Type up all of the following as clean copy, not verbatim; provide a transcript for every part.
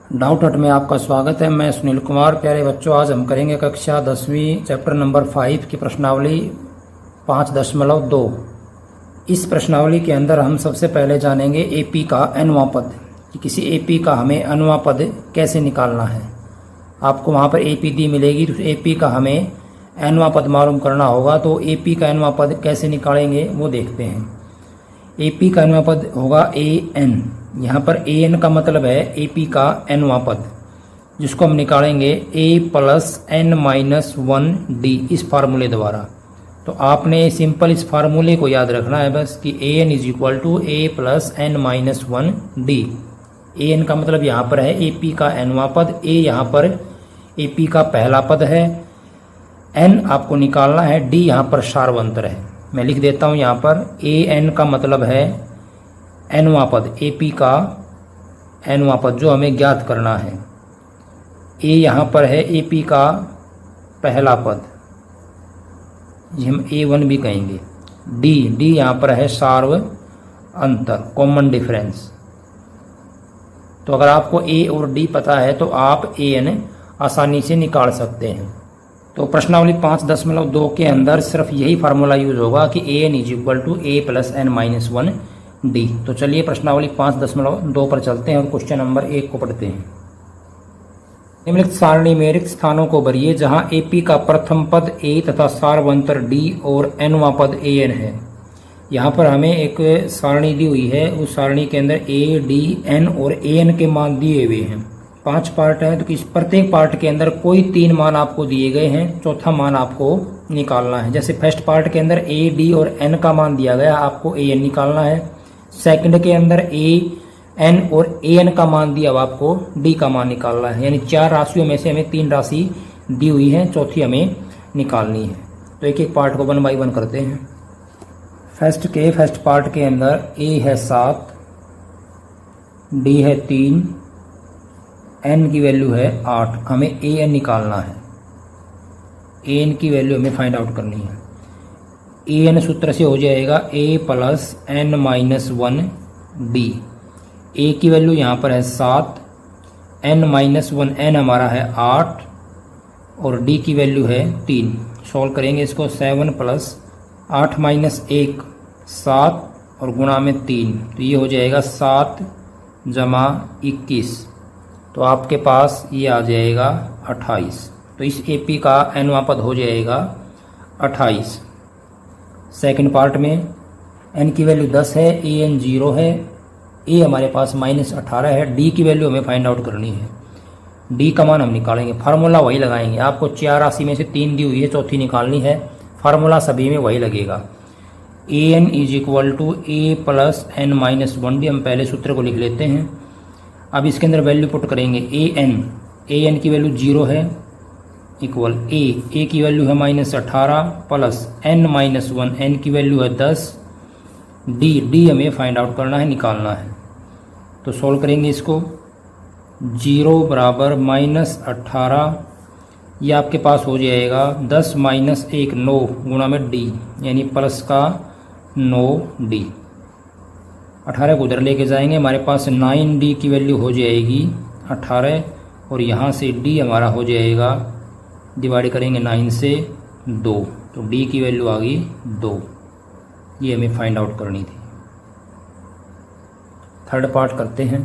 Doubt हट में आपका स्वागत है। मैं सुनील कुमार। प्यारे बच्चों, आज हम करेंगे कक्षा 10वीं चैप्टर नंबर 5 की प्रश्नावली 5.2। इस प्रश्नावली के अंदर हम सबसे पहले जानेंगे एपी का nवां पद, कि किसी एपी का हमें nवां पद कैसे निकालना है। आपको वहाँ पर एपी दी मिलेगी, तो एपी का हमें nवां पद मालूम करना होगा। तो एपी का nवां पद कैसे निकालेंगे वो देखते हैं। एपी का nवां पद होगा an। यहाँ पर an का मतलब है एपी का nवां पद, जिसको हम निकालेंगे a प्लस n-1d इस फार्मूले द्वारा। तो आपने सिंपल इस फार्मूले को याद रखना है बस, कि an is equal to a plus n-1d। an का मतलब यहाँ पर है एपी का nवां पद, a यहाँ पर एपी का पहला पद है, n आपको निकालना है, d यहाँ पर सार्वंतर है। मैं लिख देता हूँ यहाँ पर an का मतलब है nवां पद, एपी का nवां पद जो हमें ज्ञात करना है। a यहाँ पर है एपी का पहला पद, ये हम a1 भी कहेंगे। d यहाँ पर है सार्व अंतर, कॉमन डिफरेंस। तो अगर आपको a और d पता है तो आप an आसानी से निकाल सकते हैं। तो प्रश्नावली 5.2 के अंदर सिर्फ यही फार्मूला यूज होगा कि an is equal to a plus n-1d। तो चलिए प्रश्नावली 5.2 पर चलते हैं और क्वेश्चन नंबर 1 को पढ़ते हैं। निम्नलिखित सारणी में रिक्त स्थानों को भरिए जहां एपी का प्रथम पद a तथा सार्वंतर d और nवां पद an है। यहाँ पर हमें एक सारणी दी हुई है, उस सारणी के अंदर a, d, n और an के मान दिए हुए हैं। 5 पार्ट है, तो इस प्रत्येक पार्ट के अंदर कोई 3 मान आपको दिए गए हैं, चौथा मान आपको निकालना है। जैसे फर्स्ट पार्ट के अंदर a, d और n का मान दिया गया, आपको an निकालना है। सेकंड के अंदर a, n और an का मान दिया, अब आपको d का मान निकालना है। यानी 4 राशियों में से हमें 3 राशि दी हुई है, चौथी हमें निकालनी है। तो एक एक पार्ट को 1 बाय 1 करते हैं। फर्स्ट पार्ट के अंदर a है 7, d है 3, n की वैल्यू है 8। हमें an निकालना है, an की वैल्यू हमें फाइंड आउट करनी है। an सूत्र से हो जाएगा a प्लस n-1d। a की वैल्यू यहाँ पर है 7, n-1 n हमारा है 8 और d की वैल्यू है 3। सॉल्व करेंगे इसको, 7 प्लस 8 माइनस 1 7 और गुणा में 3, तो ये हो जाएगा 7 जमा 21। तो आपके पास ये आ जाएगा 28। तो इस एपी का nवां पद हो जाएगा 28। सेकंड पार्ट में n की वैल्यू 10 है, an 0 है, a हमारे पास -18 है, d की वैल्यू हमें फाइंड आउट करनी है। d का मान हम निकालेंगे, फार्मूला वही लगाएंगे। आपको 4 राशि में से 3 दी हुई है, चौथी निकालनी है, फार्मूला सभी में वही लगेगा। an is equal to a plus n-1d। हम पहले सूत्र को लिख लेते हैं। अब इसके अंदर वैल्यू पुट करेंगे। an की वैल्यू 0 है, इक्वल a की वैल्यू है -18 प्लस n-1 n की वैल्यू है 10, d हमें फाइंड आउट करना है, निकालना है। तो सॉल्व करेंगे इसको, 0 बराबर -18, ये आपके पास हो जाएगा 10 माइनस 1 9 गुणा में d, यानी प्लस का 9d। 18 को उधर लेके जाएंगे, हमारे पास 9d की वैल्यू हो जाएगी 18, और यहाँ से d हमारा हो जाएगा, डिवाइड करेंगे 9 से 2, तो d की वैल्यू आ गई 2। ये हमें फाइंड आउट करनी थी। थर्ड पार्ट करते हैं,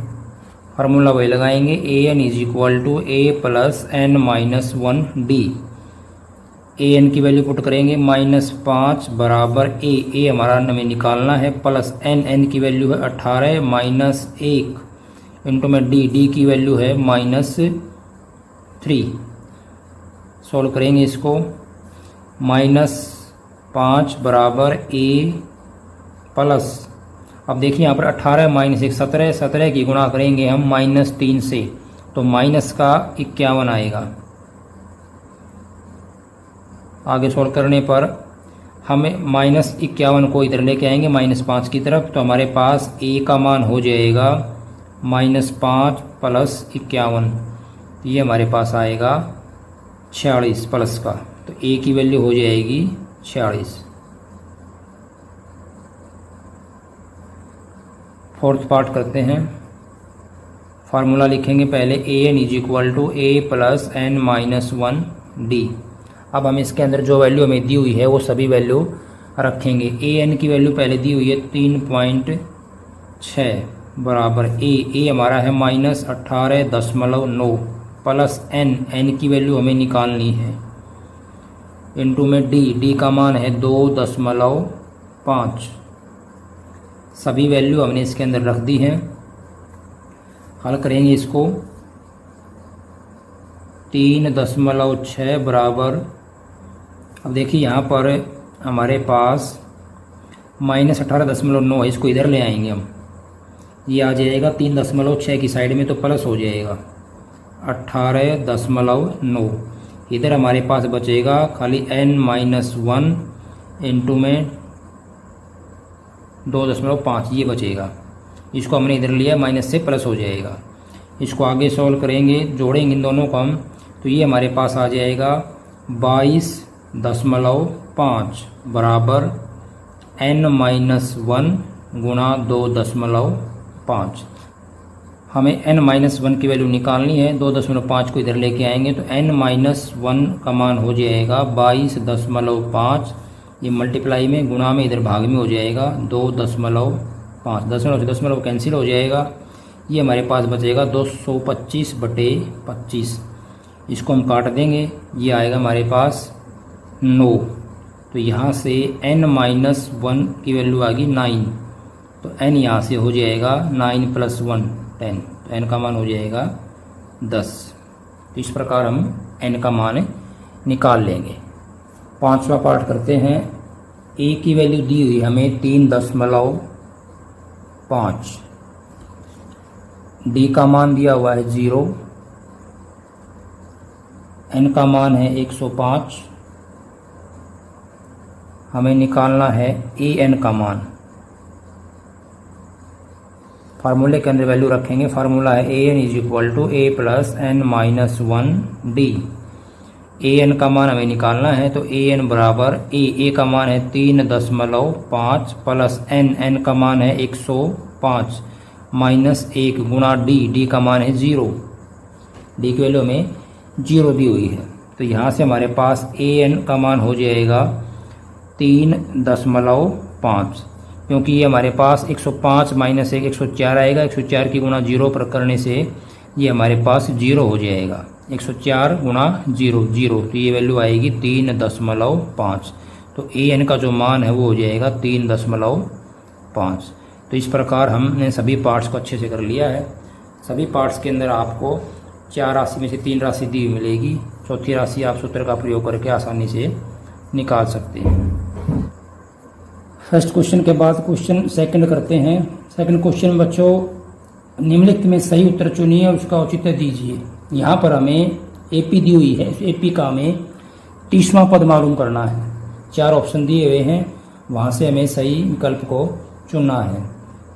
फार्मूला वही लगाएंगे। an is equal to a plus n-1d। an की वैल्यू पुट करेंगे, -5 बराबर a हमारा हमें निकालना है, प्लस n की वैल्यू है 18 माइनस 1 इंटू में d की वैल्यू है -3। सॉल्व करेंगे इसको, -5 बराबर a प्लस, अब देखिए यहाँ पर 18 माइनस 1 17, 17 की गुणा करेंगे हम -3 से, तो माइनस का 51 आएगा। आगे सॉल्व करने पर हमें -51 को इधर लेके आएंगे -5 की तरफ, तो हमारे पास a का मान हो जाएगा -5 प्लस 51, ये हमारे पास आएगा 46 प्लस का, तो a की वैल्यू हो जाएगी 46। फोर्थ पार्ट करते हैं। फार्मूला लिखेंगे पहले A N is equal to A plus N minus 1 D. अब हम इसके अंदर जो वैल्यू हमें दी हुई है वो सभी वैल्यू रखेंगे। ए एन की वैल्यू पहले दी हुई है 3.6 बराबर ए हमारा है -18.9 प्लस एन की वैल्यू हमें निकालनी है इनटू में डी का मान है 2.5। सभी वैल्यू हमने इसके अंदर रख दी हैं। हल करेंगे इसको। 3.6 बराबर, अब देखिए यहाँ पर हमारे पास -18.9 है, इसको इधर ले आएंगे हम, ये आ जाएगा 3.6 की साइड में तो प्लस हो जाएगा 18.9। इधर हमारे पास बचेगा खाली n-1 इंटू में 2.5 ये बचेगा। इसको हमने इधर लिया, माइनस से प्लस हो जाएगा। इसको आगे सॉल्व करेंगे, जोड़ेंगे इन दोनों को हम, तो ये हमारे पास आ जाएगा 22.5 बराबर n-1 गुणा 2.5। हमें n-1 की वैल्यू निकालनी है। 2.5 को इधर लेके आएंगे तो n-1 का मान हो जाएगा 22.5, ये मल्टीप्लाई में, गुणा में, इधर भाग में हो जाएगा 2.5। दशमलव से दशमलव कैंसिल हो जाएगा। ये हमारे पास बचेगा 225/25। इसको हम काट देंगे, ये आएगा हमारे पास 9। तो यहाँ से n-1 की वैल्यू आ गई 9, तो n यहाँ से हो जाएगा 9 + 1 10, तो n का मान हो जाएगा 10। तो इस प्रकार हम n का मान निकाल लेंगे। 5वां पार्ट करते हैं। a की वैल्यू दी हुई हमें 3.5, d का मान दिया हुआ है 0, n का मान है 105। हमें निकालना है ए एन का मान। फार्मूले के अंदर वैल्यू रखेंगे। फार्मूला है A N is equal to A plus N minus 1 D. A N का मान हमें निकालना है, तो ए एन बराबर ए का मान है 3.5 प्लस एन का मान है 105 माइनस 1 गुणा डी का मान है 0। डी की वैल्यू हमें 0 दी हुई है, तो यहाँ से हमारे पास ए एन का मान हो जाएगा 3.5, क्योंकि ये हमारे पास 105 माइनस 1 104 आएगा। 104 की गुणा 0 पर करने से ये हमारे पास 0 हो जाएगा। 104 गुणा 0, तो ये वैल्यू आएगी 3.5। तो ए एन का जो मान है वो हो जाएगा 3.5। तो इस प्रकार हमने सभी पार्ट्स को अच्छे से कर लिया है। सभी पार्ट्स के अंदर आपको 4 राशि में से 3 राशि दी मिलेगी। चौथी राशि आप सूत्र का प्रयोग करके आसानी से निकाल सकते हैं। फर्स्ट क्वेश्चन के बाद क्वेश्चन सेकंड करते हैं। सेकंड क्वेश्चन में बच्चों निम्नलिखित में सही उत्तर चुनिए और उसका औचित्य दीजिए। यहाँ पर हमें एपी दी हुई है, एपी का हमें 30वां पद मालूम करना है। 4 ऑप्शन दिए हुए हैं, वहाँ से हमें सही विकल्प को चुनना है।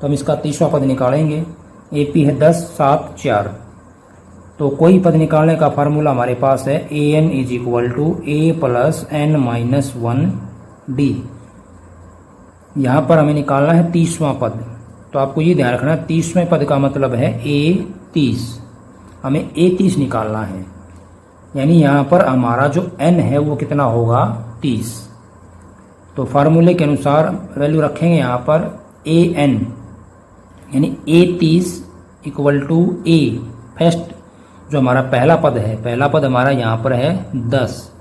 तो हम इसका 30वां पद निकालेंगे। एपी है 10 7 4। तो कोई पद निकालने का फार्मूला हमारे पास है A N is equal to A plus N minus 1 D. यहाँ पर हमें निकालना है 30वां पद। तो आपको ये ध्यान रखना है 30वें पद का मतलब है ए 30। हमें ए 30 निकालना है, यानी यहाँ पर हमारा जो n है वो कितना होगा 30। तो फार्मूले के अनुसार वैल्यू रखेंगे यहाँ पर ए एन, यानी ए 30 इक्वल टू ए फर्स्ट जो हमारा पहला पद है, पहला पद हमारा यहाँ पर है 10,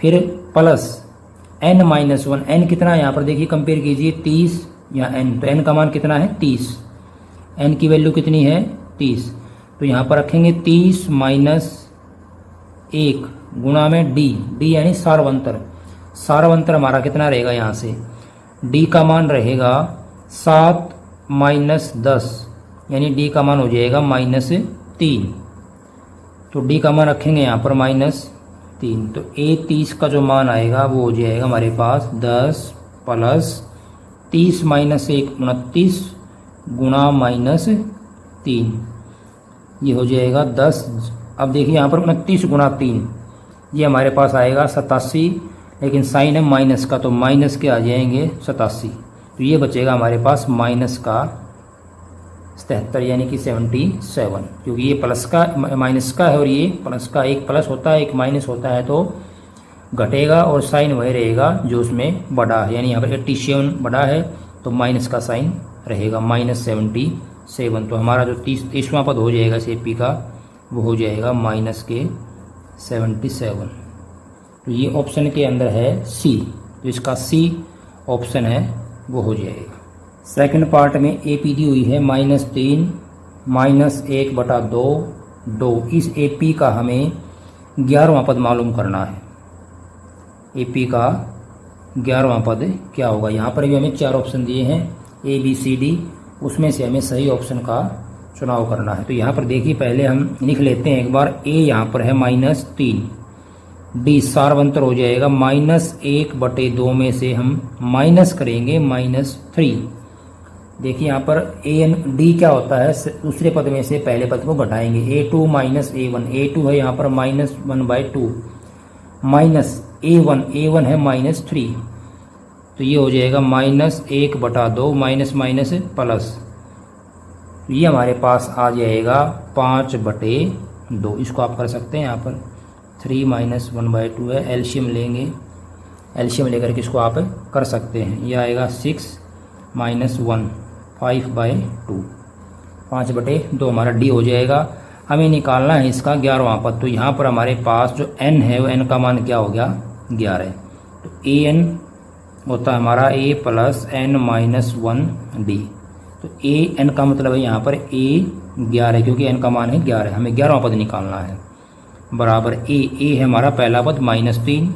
फिर प्लस n माइनस 1। n कितना है यहाँ पर देखिए, कंपेयर कीजिए 30 या n, तो n का मान कितना है 30। n की वैल्यू कितनी है 30, तो यहाँ पर रखेंगे 30 माइनस 1 गुणा में डी यानी सारवंतर। सारवंतर हमारा कितना रहेगा यहाँ से, d का मान रहेगा 7 माइनस 10, यानी d का मान हो जाएगा -3। तो d का मान रखेंगे यहाँ पर -3। तो ए 30 का जो मान आएगा वो हो जाएगा हमारे पास 10 प्लस 30 माइनस 1 29 गुणा -3, ये हो जाएगा 10। अब देखिए यहाँ पर 29 गुणा 3, ये हमारे पास आएगा 87, लेकिन साइन है माइनस का तो माइनस के आ जाएंगे 87। तो ये बचेगा हमारे पास माइनस का 77 यानी कि 77, क्योंकि ये प्लस का माइनस का है और ये प्लस का, एक प्लस होता है एक माइनस होता है तो घटेगा और साइन वही रहेगा जो उसमें बड़ा है, यानी यहाँ पर 87 बड़ा है तो माइनस का साइन रहेगा -77। तो हमारा जो 30वां पद हो जाएगा इस एपी का वो हो जाएगा -77। तो ये ऑप्शन के अंदर है सी, तो इसका सी ऑप्शन है वो हो जाएगा। सेकंड पार्ट में एपी दी हुई है -3 -1/2। इस एपी का हमें 11वां पद मालूम करना है। एपी का 11वां पद क्या होगा। यहाँ पर भी हमें 4 ऑप्शन दिए हैं ABCD, उसमें से हमें सही ऑप्शन का चुनाव करना है। तो यहाँ पर देखिए पहले हम लिख लेते हैं एक बार। ए यहाँ पर है -3, डी सारवंतर हो जाएगा -1/2 में से हम माइनस करेंगे -3। देखिए यहाँ पर डी क्या होता है, दूसरे पद में से पहले पद को घटाएंगे। A2 -A1, A2 है यहाँ पर -1/2 माइनस A1 है -3, तो ये हो जाएगा -1/2 माइनस माइनस प्लस, ये हमारे पास आ जाएगा 5/2। इसको आप कर सकते हैं यहाँ पर 3 - 1/2 है, एलसीएम लेंगे, एलसीएम लेकर के इसको आप कर सकते हैं। ये आएगा 6 - 1 5/2, 5/2 हमारा डी हो जाएगा। हमें निकालना है इसका 11वां पद। तो यहाँ पर हमारे पास जो n है वो n का मान क्या हो गया 11। तो an होता है हमारा a + n - 1d। तो an का मतलब है यहाँ पर a 11, क्योंकि n का मान है 11, हमें 11वां पद निकालना है। बराबर a है हमारा पहला पद -3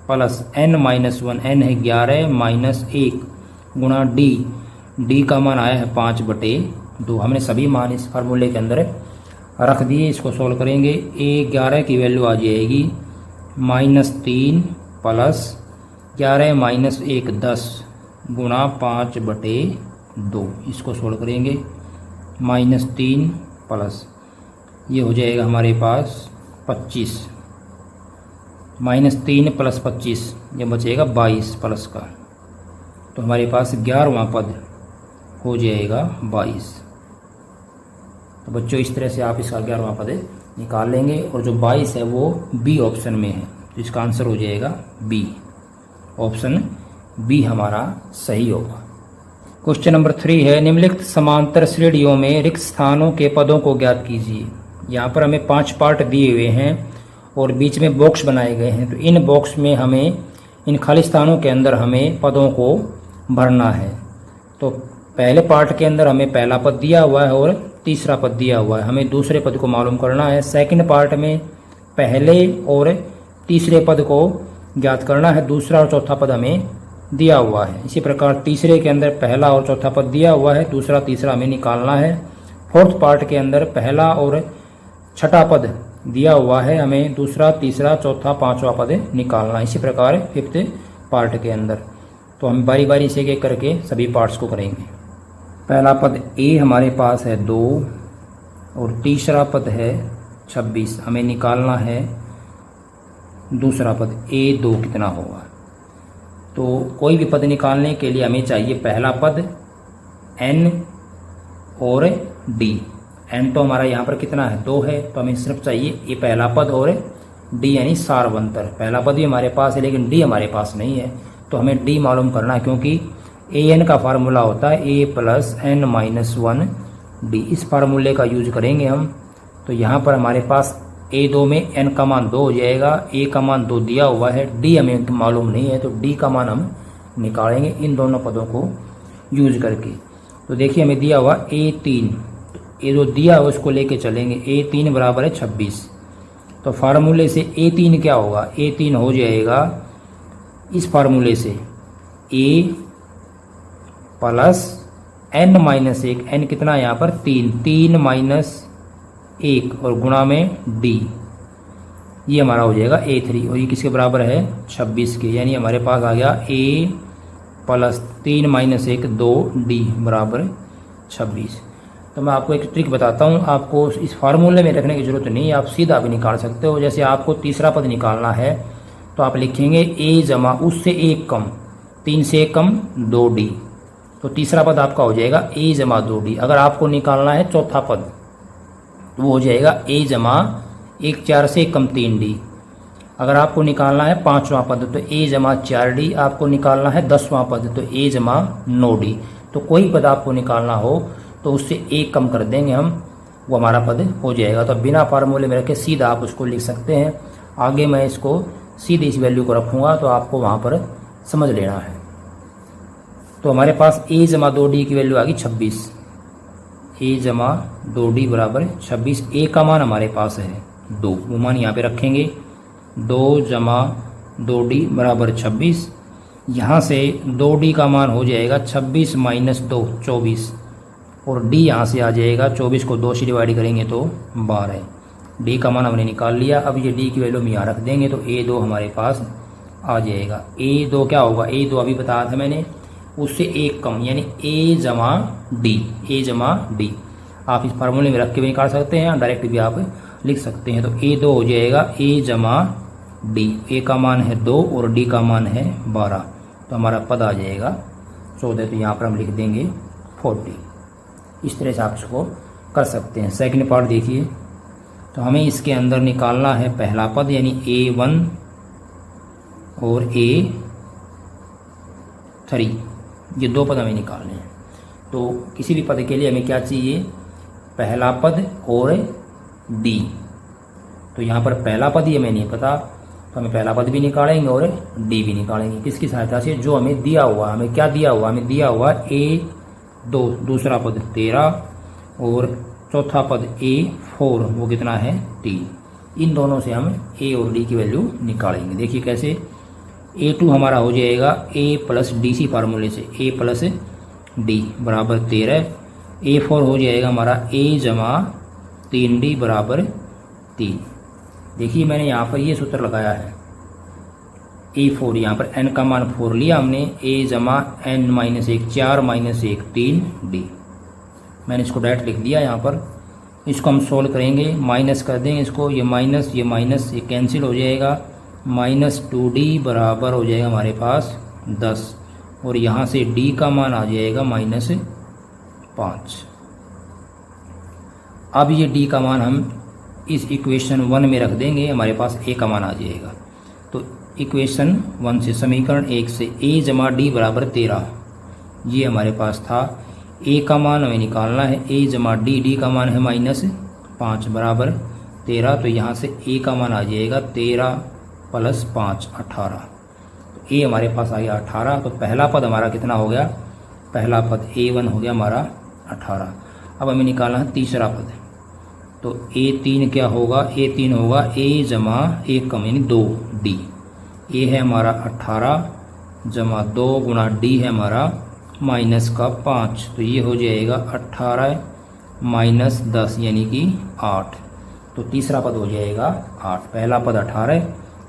प्लस n - 1, n है 11 -1 गुणा d का मान आया है 5/2। हमने सभी मान इस फार्मूले के अंदर रख दिए। इसको सोल्व करेंगे। A11 की वैल्यू आ जाएगी -3 प्लस 11 - 1 10 गुणा 5/2। इसको सोल्व करेंगे -3 प्लस ये हो जाएगा हमारे पास 25, -3 + 25 ये बचेगा 22 प्लस का। तो हमारे पास 11वां पद हो जाएगा 22। तो बच्चों इस तरह से आप इसका 11वां पद निकाल लेंगे और जो 22 है वो बी ऑप्शन में है, तो इसका आंसर हो जाएगा बी, ऑप्शन बी हमारा सही होगा। क्वेश्चन नंबर 3 है, निम्नलिखित समांतर श्रेणियों में रिक्त स्थानों के पदों को ज्ञात कीजिए। यहाँ पर हमें 5 पार्ट दिए हुए हैं और बीच में बॉक्स बनाए गए हैं। तो इन बॉक्स में हमें इन खाली स्थानों के अंदर हमें पदों को भरना है। तो पहले पार्ट के अंदर हमें पहला पद दिया हुआ है और तीसरा पद दिया हुआ है, हमें दूसरे पद को मालूम करना है। सेकंड पार्ट में पहले और तीसरे पद को ज्ञात करना है, दूसरा और चौथा पद हमें दिया हुआ है। इसी प्रकार तीसरे के अंदर पहला और चौथा पद दिया हुआ है, दूसरा तीसरा हमें निकालना है। फोर्थ पार्ट के अंदर पहला और छठा पद दिया हुआ है, हमें दूसरा तीसरा चौथा पांचवा पद निकालना है। इसी प्रकार फिफ्थ पार्ट के अंदर। तो हम बारी बारी से एक करके सभी पार्ट्स को करेंगे। पहला पद ए हमारे पास है 2 और तीसरा पद है 26, हमें निकालना है दूसरा पद A2 कितना होगा। तो कोई भी पद निकालने के लिए हमें चाहिए पहला पद n और d। n तो हमारा यहाँ पर कितना है 2 है, तो हमें सिर्फ चाहिए ये पहला पद और d यानी सारवंतर। पहला पद भी हमारे पास है लेकिन d हमारे पास नहीं है, तो हमें d मालूम करना है, क्योंकि an का फार्मूला होता है a + n - 1d। इस फार्मूले का यूज करेंगे हम। तो यहाँ पर हमारे पास A2 में n का मान 2 हो जाएगा, a का मान 2 दिया हुआ है, d हमें मालूम नहीं है, तो d का मान हम निकालेंगे इन दोनों पदों को यूज करके। तो देखिए हमें दिया हुआ A3, तो ये जो दिया हुआ उसको लेके चलेंगे। A3 बराबर है 26। तो फार्मूले से A3 क्या होगा, A3 हो जाएगा इस फार्मूले से a + n - 1, n कितना है यहाँ पर 3 - 1 और गुणा में d, ये हमारा हो जाएगा A3 और ये किसके बराबर है 26 के, यानी हमारे पास आ गया a + 3 - 1 2d बराबर 26। तो मैं आपको एक ट्रिक बताता हूँ, आपको इस फार्मूले में रखने की जरूरत नहीं है, आप सीधा भी निकाल सकते हो। जैसे आपको तीसरा पद निकालना है तो आप लिखेंगे a जमा उससे 1 कम 3 से 1 कम 2d, तो तीसरा पद आपका हो जाएगा a जमा 2d। अगर आपको निकालना है चौथा पद तो वो हो जाएगा a जमा 1 4 से कम 3d। अगर आपको निकालना है पांचवा पद तो a जमा 4d। आपको निकालना है 10वां पद तो a जमा 9d। तो कोई पद आपको निकालना हो तो उससे एक कम कर देंगे हम, वो हमारा पद हो जाएगा। तो बिना फार्मूले में रखे सीधा आप उसको लिख सकते हैं। आगे मैं इसको सीधे इस वैल्यू को रखूँगा तो आपको वहाँ पर समझ लेना है। तो हमारे पास a जमा 2d की वैल्यू आ गई 26। a जमा 2d बराबर 26। a का मान हमारे पास है 2, वो मान यहाँ पे रखेंगे। 2 जमा 2d बराबर 26। यहाँ से 2d का मान हो जाएगा 26 माइनस 2 24, और d यहाँ से आ जाएगा 24 को 2 से डिवाइड करेंगे तो 12। d का मान हमने निकाल लिया। अब ये d की वैल्यू हम यहाँ रख देंगे तो a2 हमारे पास आ जाएगा। a2 क्या होगा, a2 अभी बताया था मैंने, उससे एक कम यानी a जमा d। a जमा d आप इस फार्मूले में रख के भी निकाल सकते हैं, डायरेक्ट भी आप लिख सकते हैं। तो a2 हो जाएगा a जमा d। a का मान है 2 और d का मान है 12, तो हमारा पद आ जाएगा 14। तो यहाँ पर हम लिख देंगे 40। इस तरह से आप इसको कर सकते हैं। सेकंड पार्ट देखिए, तो हमें इसके अंदर निकालना है पहला पद यानी a1 और a3, ये दो पद हमें निकालने हैं। तो किसी भी पद के लिए हमें क्या चाहिए, पहला पद और d। तो यहाँ पर पहला पद ही हमें नहीं पता, तो हमें पहला पद भी निकालेंगे और d भी निकालेंगे। किसकी सहायता से, जो हमें दिया हुआ, हमें क्या दिया हुआ, हमें दिया हुआ a2, दूसरा पद 13 और चौथा पद a4, वो कितना है 3। इन दोनों से हम a और d की वैल्यू निकालेंगे। देखिए कैसे, a2 हमारा हो जाएगा a प्लस डी सी फार्मूले से, a प्लस डी बराबर 13। a4 हो जाएगा हमारा a जमा 3d बराबर 3। देखिए मैंने यहाँ पर ये सूत्र लगाया है a4, यहाँ पर n का मान 4 लिया हमने, a जमा n माइनस 1 4 माइनस 1 3d। मैंने इसको डायरेक्ट लिख दिया यहाँ पर। इसको हम सोल्व करेंगे, माइनस कर देंगे इसको, ये माइनस ये कैंसिल हो जाएगा। माइनस 2d बराबर हो जाएगा हमारे पास 10, और यहाँ से d का मान आ जाएगा माइनस 5। अब ये d का मान हम इस इक्वेशन 1 में रख देंगे, हमारे पास a का मान आ जाएगा। तो इक्वेशन 1 से, समीकरण 1 से a जमा d बराबर 13, ये हमारे पास था। a का मान हमें निकालना है, a जमा d का मान है माइनस 5 बराबर 13। तो यहाँ से a का मान आ जाएगा 13 प्लस 5 18। तो a हमारे पास आ गया 18। तो पहला पद हमारा कितना हो गया, पहला पद a1 हो गया हमारा 18। अब हमें निकालना है तीसरा पद, तो a3 क्या होगा, a3 होगा a जमा 1 कम यानी 2d। a है हमारा 18 जमा 2 गुणा d है हमारा माइनस का 5, तो ये हो जाएगा 18 माइनस 10 यानी कि 8। तो तीसरा पद हो जाएगा 8। पहला पद 18,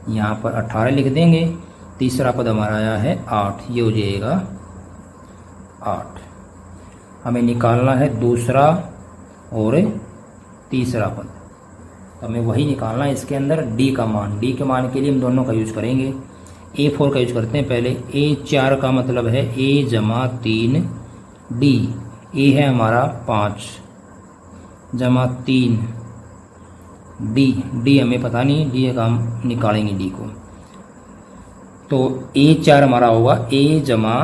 यहाँ पर 18 लिख देंगे। तीसरा पद हमारा आया है 8, ये हो जाएगा 8। हमें निकालना है दूसरा और तीसरा पद, तो हमें वही निकालना है इसके अंदर d का मान। d के मान के लिए हम दोनों का यूज करेंगे। a4 का यूज करते हैं पहले। a4 का मतलब है a जमा 3d। a है हमारा 5 जमा 3d हमें पता नहीं, d का हम निकालेंगे d को। तो a4 हमारा होगा a जमा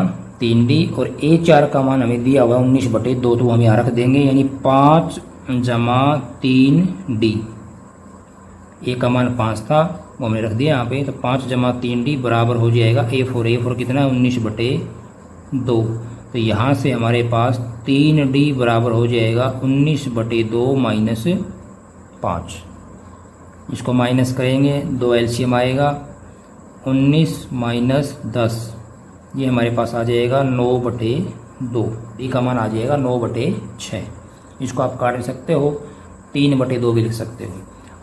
3d, और a4 का मान हमें दिया हुआ 19/2, तो हम यहाँ रख देंगे यानी 5 जमा 3d। a का मान 5 था, वो हमने रख दिया यहाँ पे। तो 5 जमा 3d बराबर हो जाएगा a4 कितना है 19/2। तो यहाँ से हमारे पास 3d बराबर हो जाएगा 19/2 माइनस 5। इसको माइनस करेंगे, 2 एलसीएम आएगा, 19 माइनस 10, ये हमारे पास आ जाएगा 9/2। d का मान आ जाएगा 9/6। इसको आप काट सकते हो, 3/2 भी लिख सकते हो।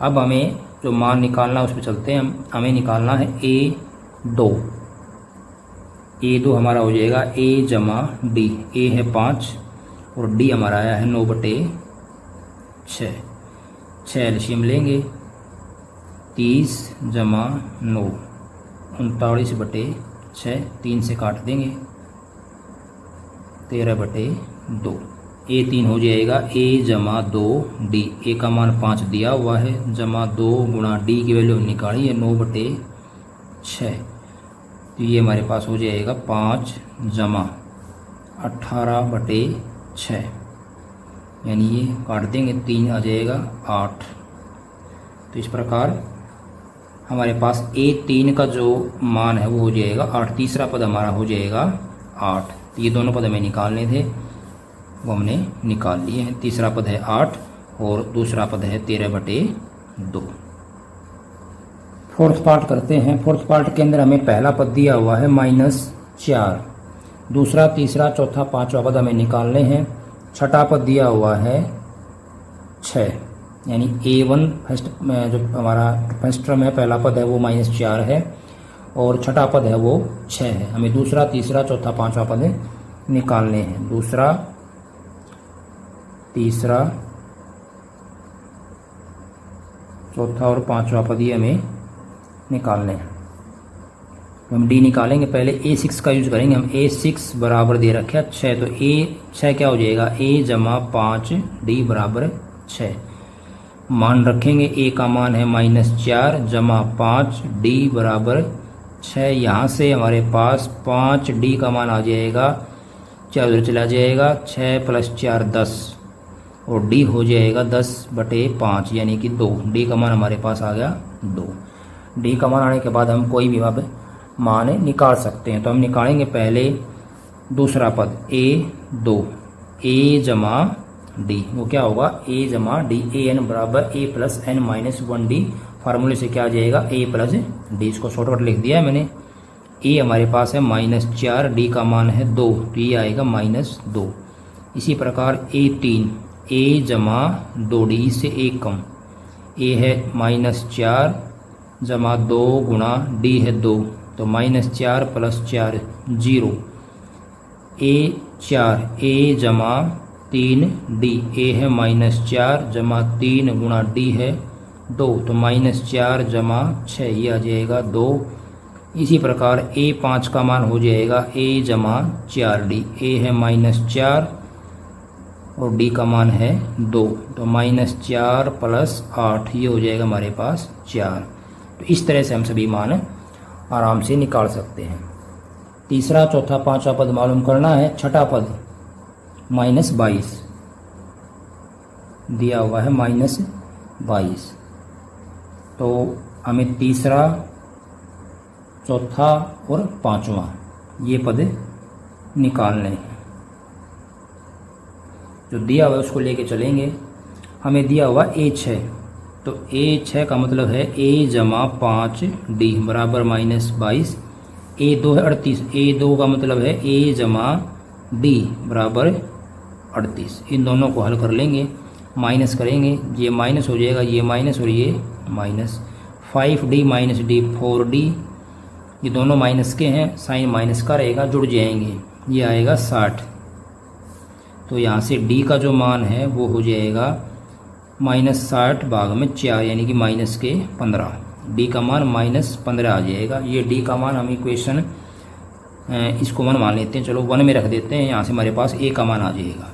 अब हमें जो मान निकालना है उस पर चलते हैं। हमें निकालना है a2। a2 हमारा हो जाएगा a जमा d। a है 5 और d हमारा आया है 9/6। 6 एलसीएम लेंगे, 30 जमा 9 39/6, 3 से काट देंगे, 13/2। ए 3 हो जाएगा ए जमा 2 डी, ए का मान 5 दिया हुआ है, जमा 2 गुणा डी की वैल्यू निकाली है 9/6। तो ये हमारे पास हो जाएगा 5 जमा 18/6, यानी ये काट देंगे 3 आ जाएगा 8। तो इस प्रकार हमारे पास A3 का जो मान है वो हो जाएगा 8। तीसरा पद हमारा हो जाएगा 8। तो ये दोनों पद हमें निकालने थे, वो हमने निकाल लिए हैं। तीसरा पद है 8 और दूसरा पद है 13/2। फोर्थ पार्ट करते हैं। फोर्थ पार्ट के अंदर हमें पहला पद दिया हुआ है -4, दूसरा, तीसरा, चौथा, पांचवा पद हमें निकालने हैं। छठा पद दिया हुआ है 6, यानी A1 फर्स्ट में जो हमारा फर्स्ट टर्म है, पहला पद है वो -4 है और छठा पद है वो 6 है। हमें दूसरा, तीसरा, चौथा, पांचवा पद निकालने हैं। दूसरा, तीसरा, चौथा और पांचवा पद ये हमें निकालने हैं। तो हम डी निकालेंगे, पहले A6 का यूज करेंगे हम। A6 बराबर दे रखे 6, तो A6 क्या हो जाएगा, A जमा 5 डी बराबर 6। मान रखेंगे, A का मान है -4 जमा 5 डी बराबर 6। यहाँ से हमारे पास 5 डी का मान आ जाएगा, 4 उधर चला जाएगा, 6 + 4 10 और डी हो जाएगा 10/5 यानी कि 2। डी का मान हमारे पास आ गया 2। डी का मान आने के बाद हम कोई भी अब मान निकाल सकते हैं। तो हम निकालेंगे पहले दूसरा पद A2, A जमा डी, वो क्या होगा A जमा डी, AN बराबर A + n - 1D। फार्मूले से क्या आ जाएगा A + D, इसको शॉर्टकट लिख दिया है मैंने। A हमारे पास है -4, डी का मान है 2, तो ये आएगा -2। इसी प्रकार A3, A जमा 2D से 1 कम, A है -4 जमा 2 गुणा D है 2, तो -4 + 4 0। A4, A जमा 3D, A है -4 जमा 3 गुणा D है 2, तो -4 जमा 6 ये आ जाएगा 2। इसी प्रकार A5 का मान हो जाएगा A जमा 4D, A है -4 और D का मान है 2, तो -4 + 8 ये हो जाएगा हमारे पास 4। तो इस तरह से हम सभी मान आराम से निकाल सकते हैं। तीसरा, चौथा, पांचवा पद मालूम करना है। छठा पद -22 दिया हुआ है, -22। तो हमें तीसरा, चौथा और पांचवा ये पद निकालने हैं। जो दिया हुआ है उसको लेके चलेंगे। हमें दिया हुआ A6, तो A6 का मतलब है A जमा 5D बराबर -22। A2 है 38, A2 का मतलब है A जमा D बराबर 38। इन दोनों को हल कर लेंगे, माइनस करेंगे, ये माइनस हो जाएगा, ये माइनस और ये माइनस। 5D - D 4D, ये दोनों माइनस के हैं, साइन माइनस का रहेगा, जुड़ जाएंगे, ये आएगा 60। तो यहाँ से D का जो मान है वो हो जाएगा -60 भाग में 4 यानी कि -15। D का मान -15 आ जाएगा। ये D का मान हम इक्वेशन इसको 1 मान लेते हैं, चलो 1 में रख देते हैं। यहाँ से हमारे पास A का मान आ जाएगा।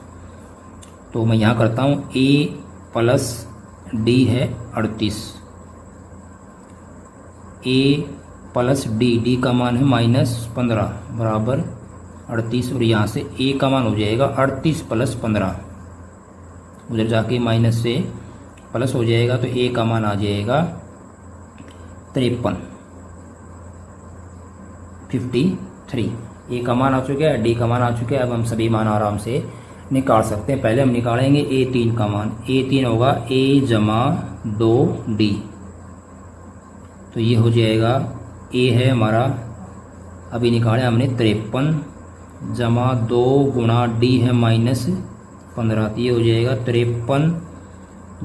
तो मैं यहाँ करता हूँ, A + D है 38, A + D का मान है -15 बराबर 38 और यहाँ से A का मान हो जाएगा 38 + 15, उधर जाके माइनस से प्लस हो जाएगा, तो A का मान आ जाएगा 53। A का मान आ चुका है, D का मान आ चुका है। अब हम सभी मान आराम से निकाल सकते हैं। पहले हम निकालेंगे A3 का मान। A3 होगा A जमा 2D, तो ये हो जाएगा, A है हमारा, अभी निकाले हमने 53 जमा 2 गुणा D है -15, तो ये हो जाएगा 53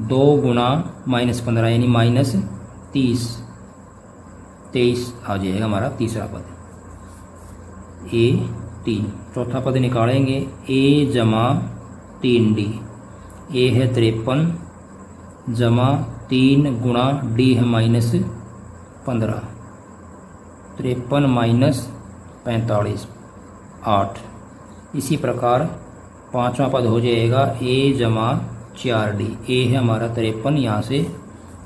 2 गुणा -15 यानी -23 आ जाएगा हमारा तीसरा पद A3। चौथा पद निकालेंगे A जमा 3D, A है 53 जमा 3 गुणा D है -15, 53 - 45 8, इसी प्रकार पांचवा पद हो जाएगा a जमा 4d। a है हमारा 53, यहाँ से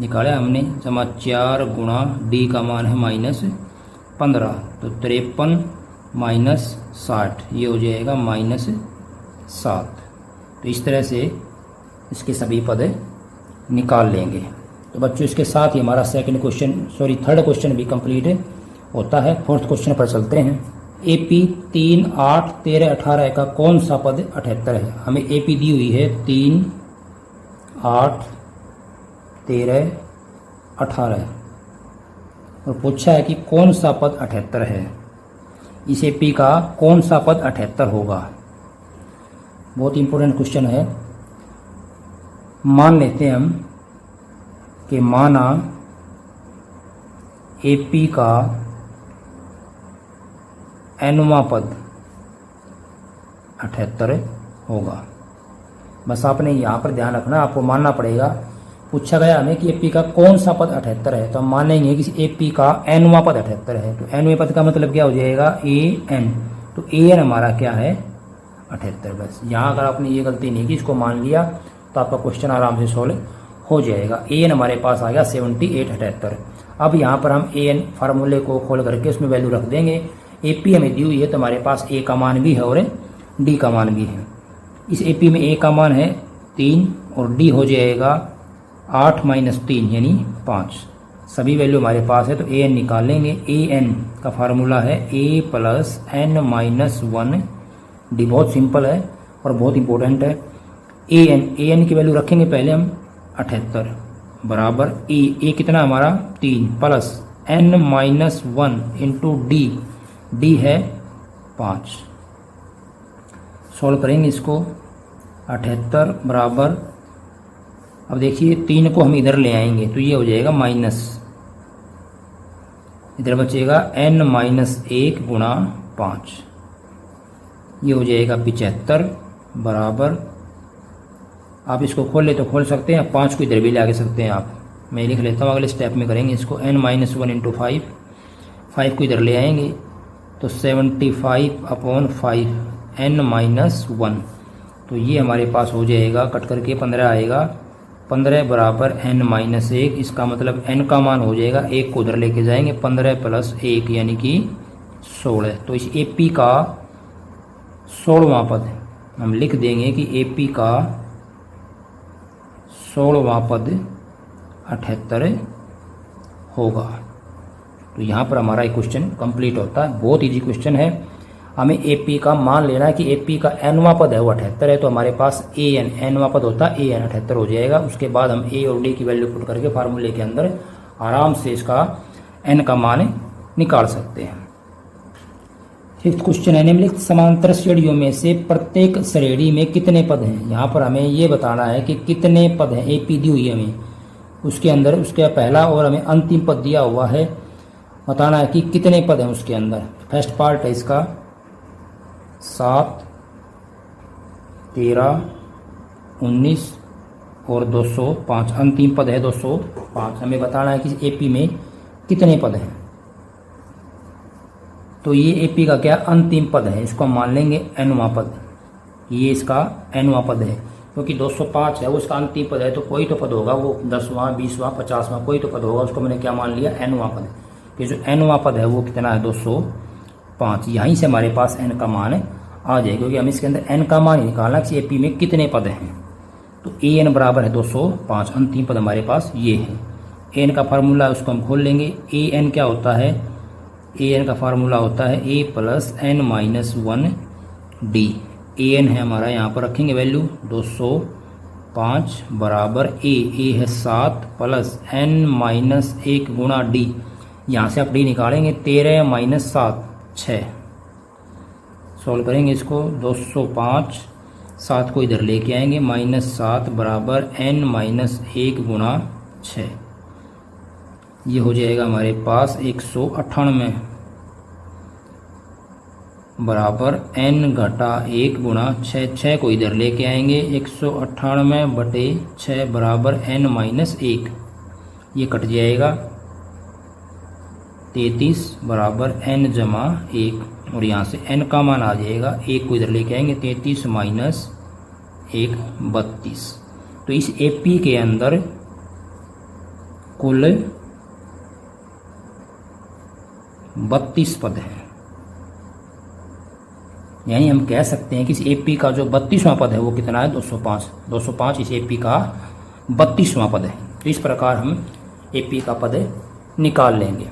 निकाला हमने, जमा 4 गुणा d का मान है -15, तो 53 माइनस 60, ये हो जाएगा -7। तो इस तरह से इसके सभी पद निकाल लेंगे। तो बच्चों इसके साथ ही हमारा थर्ड क्वेश्चन भी कंप्लीट होता है। फोर्थ क्वेश्चन पर चलते हैं। AP 3, 8, 13, 18 का कौन सा पद 78 है? हमें AP दी हुई है 3, 8, 13, 18 और पूछा है कि कौन सा पद 78 है। इस AP का कौन सा पद 78 होगा? बहुत इंपॉर्टेंट क्वेश्चन है। मान लेते हैं हम कि माना AP का nवां पद 78 होगा। बस आपने यहाँ पर ध्यान रखना, आपको मानना पड़ेगा। पूछा गया हमें कि AP का कौन सा पद 78 है, तो हम मान लेंगे कि AP का nवां पद 78 है। तो nवें पद का मतलब क्या हो जाएगा? an। तो an हमारा क्या है? 78। बस यहाँ अगर आपने ये गलती नहीं की, इसको मान लिया, तो आपका क्वेश्चन आराम से सोल्व हो जाएगा। an हमारे पास आ गया 78, 78। अब यहाँ पर हम an फार्मूले को खोल करके उसमें वैल्यू रख देंगे। AP हमें दी हुई है, तो हमारे पास a का मान भी है और d का मान भी है। इस AP में a का मान है 3 और d हो जाएगा 8 माइनस 3 यानी 5। सभी वैल्यू हमारे पास है, तो an निकाल लेंगे। an का फार्मूला है a plus n minus 1 d। बहुत सिंपल है और बहुत इंपॉर्टेंट है। an की वैल्यू रखेंगे पहले हम 78 बराबर a कितना हमारा 3 plus n minus 1 into d है 5। सॉल्व करेंगे इसको। 78 बराबर, अब देखिए 3 को हम इधर ले आएंगे तो ये हो जाएगा माइनस, इधर बचेगा n माइनस 1 गुणा 5, ये हो जाएगा 75 बराबर, आप इसको खोल ले तो खोल सकते हैं, 5 को इधर भी ले आ सकते हैं आप। मैं लिख लेता हूँ, अगले स्टेप में करेंगे इसको। n माइनस 1 इंटू 5 को इधर ले आएंगे तो 75/5 n माइनस 1, तो ये हमारे पास हो जाएगा, कट करके 15 आएगा। 15 बराबर n माइनस 1, इसका मतलब n का मान हो जाएगा, 1 को उधर लेके जाएंगे, 15 प्लस 1 यानी कि 16। तो इस AP का 16वां पद हम लिख देंगे कि AP का 16वां पद 78 होगा। तो यहाँ पर हमारा एक क्वेश्चन कंप्लीट होता है। बहुत इजी क्वेश्चन है। हमें AP का मान लेना है कि AP का nवां पद है वो 78 है, तो हमारे पास nवां पद होता है an 78 हो जाएगा। उसके बाद हम a और d की वैल्यू पुट करके फार्मूले के अंदर आराम से इसका n का मान निकाल सकते हैं। फिफ्थ क्वेश्चन है, निम्नलिखित समांतर श्रेणियों में से प्रत्येक श्रेणी में कितने पद हैं? यहाँ पर हमें ये बताना है कि कितने पद हैं। AP दी हुई है हमें, उसके अंदर उसका पहला और हमें अंतिम पद दिया हुआ है, बताना है कि कितने पद हैं उसके अंदर। फर्स्ट पार्ट है इसका 7, 13, 19 और 205, अंतिम पद है 205। हमें बताना है कि AP में कितने पद हैं। तो ये AP का क्या अंतिम पद है, इसको हम मान लेंगे nवां पद। ये इसका nवां पद है, क्योंकि 205 है वो इसका अंतिम पद है, तो कोई तो पद होगा, वो 10वां, 20वां, 50वां कोई तो पद होगा, उसको मैंने क्या मान लिया? nवां पद। कि जो nवां पद है वो कितना है? 205। यहीं से हमारे पास n का मान आ जाए, क्योंकि हम इसके अंदर n का मान ही निकालना कि AP में कितने पद हैं। तो an बराबर है 205, अंतिम पद हमारे पास ये है। n का फार्मूला उसको हम खोल लेंगे। an क्या होता है? an का फार्मूला होता है a plus n minus 1 d। an है हमारा, यहाँ पर रखेंगे वैल्यू 205 बराबर a है 7 प्लस n माइनस 1 गुणा d। यहाँ से आप d निकालेंगे, 13 माइनस 7 6। सॉल्व करेंगे इसको। 205, 7 को इधर लेके आएंगे, -7 बराबर n माइनस 1 गुणा 6, ये हो जाएगा हमारे पास 198 बराबर n घटा 1 गुणा 6। 6 को इधर लेके आएंगे, 198 बटे 6 बराबर n माइनस 1, ये कट जाएगा। 33 बराबर n जमा 1, और यहाँ से n का मान आ जाएगा, 1 को इधर लेके आएंगे, 33 माइनस 1 32। तो इस AP के अंदर कुल 32 पद हैं। यानी हम कह सकते हैं कि इस AP का जो 32वां पद है वो कितना है, 205। 205 इस AP का 32वां पद है। तो इस प्रकार हम AP का पद निकाल लेंगे।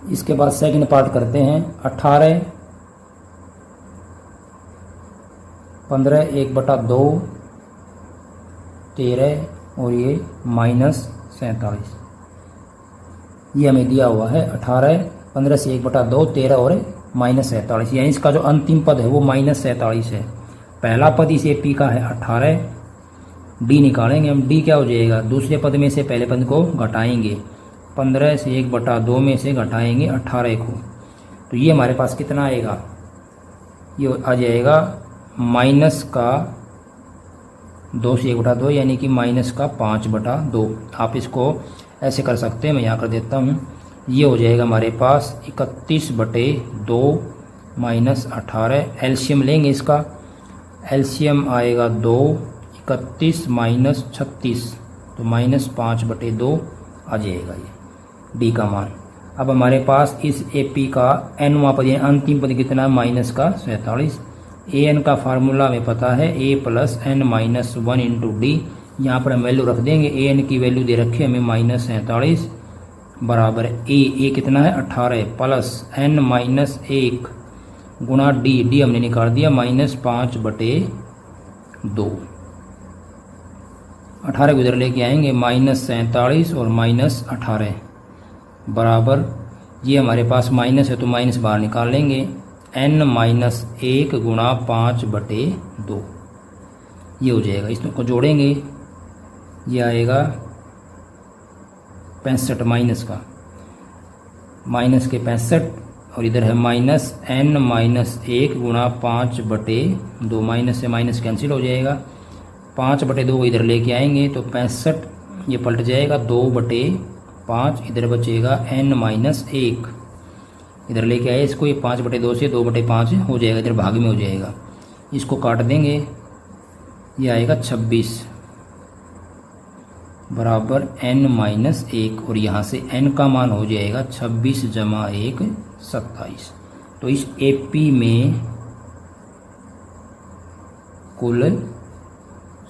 इसके बाद सेकंड पार्ट करते हैं। 18 15 1/2 13 और ये -47, ये हमें दिया हुआ है। 18 15 से 1/2 13 और -47, यानी इसका जो अंतिम पद है वो -47 है। पहला पद इस AP का है 18, D निकालेंगे हम। D क्या हो जाएगा, दूसरे पद में से पहले पद को घटाएंगे, 15 से 1/2 में से घटाएंगे 18 को, तो ये हमारे पास कितना आएगा, ये आ जाएगा माइनस का 2 से 1/2, यानी कि माइनस का 5/2। आप इसको ऐसे कर सकते हैं, मैं यहाँ कर देता हूँ। ये हो जाएगा हमारे पास 31/2 माइनस 18। एलसीएम लेंगे इसका, एलसीएम आएगा 2, 31 माइनस 36, तो -5/2 आ जाएगा ये डी का मान। अब हमारे पास इस AP का nवां पद, अंतिम पद कितना है, माइनस का 47। an का फार्मूला हमें पता है, a + n-1 × d। यहाँ पर हम वैल्यू रख देंगे, an की वैल्यू दे रखी है हमें -47 बराबर a कितना है 18 प्लस n-1 गुणा d हमने निकाल दिया -5/2। 18 को इधर लेके आएंगे, -47 और -18 बराबर, ये हमारे पास माइनस है तो माइनस बाहर निकाल लेंगे, n-1 गुणा 5/2, ये हो जाएगा। इसको जोड़ेंगे, ये आएगा 65 माइनस का, माइनस के 65, और इधर है -n-1 गुणा 5/2, माइनस से माइनस कैंसिल हो जाएगा, 5/2 को इधर लेके आएंगे तो 65 ये पलट जाएगा, 2/5 इधर बचेगा n-1, इधर लेके आए इसको, ये 5/2 से 2/5 हो जाएगा, इधर भाग में हो जाएगा, इसको काट देंगे, ये आएगा 26 बराबर n-1, और यहाँ से n का मान हो जाएगा 26 जमा 1 27। तो इस AP में कुल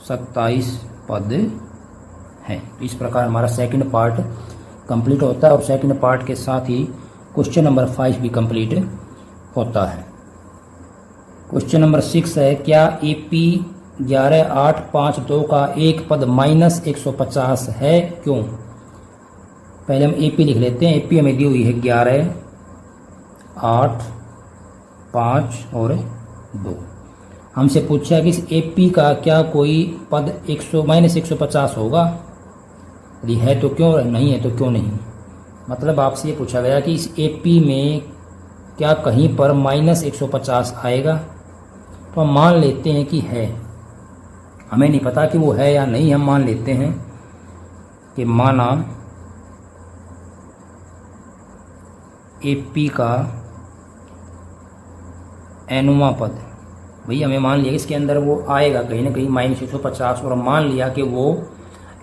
27 पद हैं। इस प्रकार हमारा सेकंड पार्ट कंप्लीट होता है, और सेकंड पार्ट के साथ ही क्वेश्चन नंबर 5 भी कंप्लीट होता है। क्वेश्चन नंबर 6 है, क्या AP 11852 का एक पद -150 है, क्यों? पहले हम AP लिख लेते हैं। AP हमें दी हुई है 11 8 5 और 2। हमसे पूछा है कि इस AP का क्या कोई पद -150 होगा, यदि है तो क्यों, नहीं है तो क्यों नहीं। मतलब आपसे ये पूछा गया कि इस AP में क्या कहीं पर -150 आएगा, तो हम मान लेते हैं कि है। हमें नहीं पता कि वो है या नहीं, हम मान लेते हैं कि माना AP का nवां पद, भई हमें मान लिया इसके अंदर वो आएगा कहीं ना कहीं -150, और मान लिया कि वो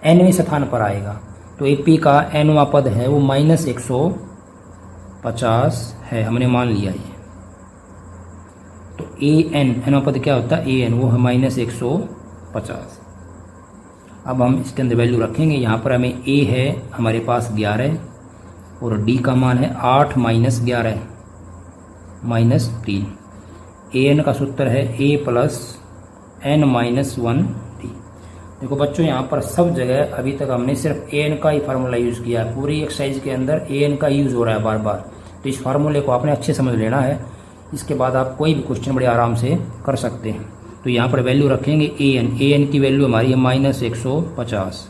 nवें स्थान पर आएगा, तो AP का nवां पद है वो -150 है, हमने मान लिया ये। तो nवां पद क्या होता है, an वो है -150। अब हम इसके अंदर वैल्यू रखेंगे, यहाँ पर हमें A है हमारे पास 11, और D का मान है 8 - 11 -3। an का सूत्र है A + n-1 D। देखो बच्चों, यहाँ पर सब जगह अभी तक हमने सिर्फ an का ही फार्मूला यूज़ किया है, पूरी एक्सरसाइज के अंदर an का यूज़ हो रहा है बार बार, तो इस फार्मूले को आपने अच्छे समझ लेना है। इसके बाद आप कोई भी क्वेश्चन बड़े आराम से कर सकते हैं। तो यहाँ पर वैल्यू रखेंगे an की वैल्यू हमारी है -150।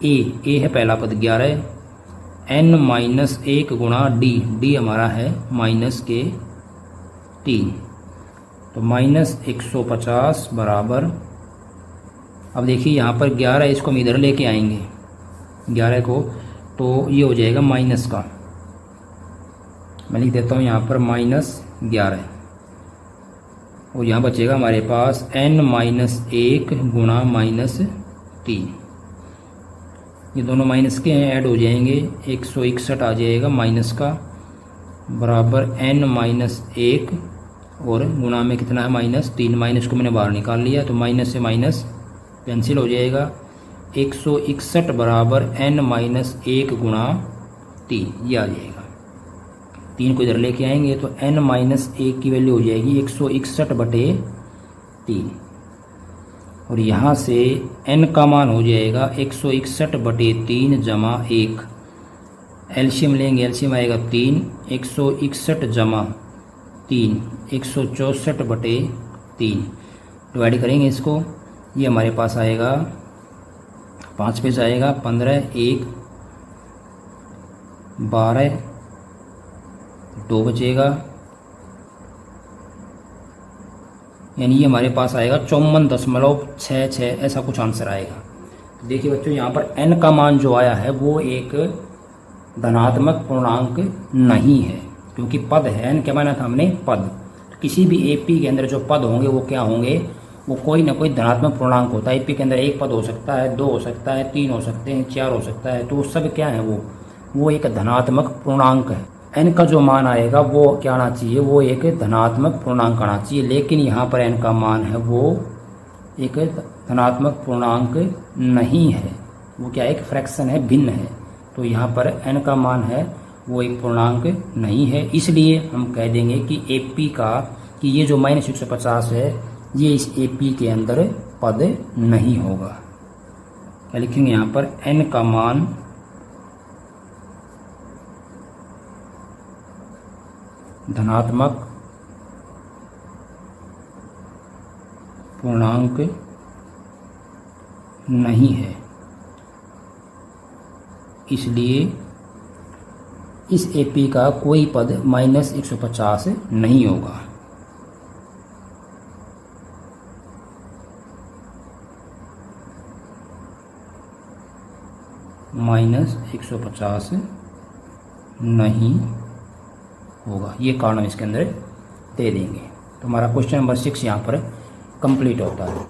A है पहला पद 11, n-1 गुणा D हमारा है -3, तो -150 बराबर, अब देखिए यहाँ पर 11 इसको हम इधर लेके आएंगे 11 को, तो ये हो जाएगा माइनस का मैं लिख देता हूँ यहाँ पर -11 और यहाँ बचेगा हमारे पास n-1 गुणा -3। ये दोनों माइनस के हैं, ऐड हो जाएंगे, 161 आ जाएगा माइनस का, बराबर n-1 और गुणा में कितना है -3। माइनस को मैंने बाहर निकाल लिया तो माइनस से माइनस कैंसिल हो जाएगा। 161 बराबर n-1 गुणा 3, ये आ जाएगा। 3 को इधर लेके आएंगे तो n-1 की वैल्यू हो जाएगी 161/3 और यहाँ से n का मान हो जाएगा 161/3 जमा 1। एलसीएम लेंगे, एलसीएम आएगा 3, 161 जमा 3 164/3। डिवाइड करेंगे इसको, ये हमारे पास आएगा 5 पे जाएगा 15, 1 12, 2 बचेगा, यानी ये हमारे पास आएगा 54.66, ऐसा कुछ आंसर आएगा। देखिए बच्चों, यहाँ पर n का मान जो आया है वो एक धनात्मक पूर्णांक नहीं है, क्योंकि पद है। n क्या माना था हमने? पद। तो किसी भी एपी के अंदर जो पद होंगे वो क्या होंगे? वो कोई ना कोई धनात्मक पूर्णांक होता है। एपी के अंदर एक पद हो सकता है, 2 हो सकता है, 3 हो सकते हैं, 4 हो सकता है, तो वो सब क्या है? वो एक धनात्मक पूर्णांक है। n का जो मान आएगा वो क्या आना चाहिए? वो एक धनात्मक पूर्णांक आना चाहिए, लेकिन यहाँ पर n का मान है वो एक धनात्मक पूर्णांक नहीं है। वो क्या है? एक फ्रैक्शन है, भिन्न है। तो यहाँ पर n का मान है वो एक पूर्णांक नहीं है, इसलिए हम कह देंगे कि एपी का, कि ये जो -150 है ये इस एपी के अंदर पद नहीं होगा। क्या लिखेंगे यहाँ पर? n का मान धनात्मक पूर्णांक नहीं है, इसलिए इस एपी का कोई पद -150 नहीं होगा। -150 नहीं होगा, ये कारण इसके अंदर दे देंगे। तो हमारा क्वेश्चन नंबर 6 यहाँ पर कंप्लीट होता है।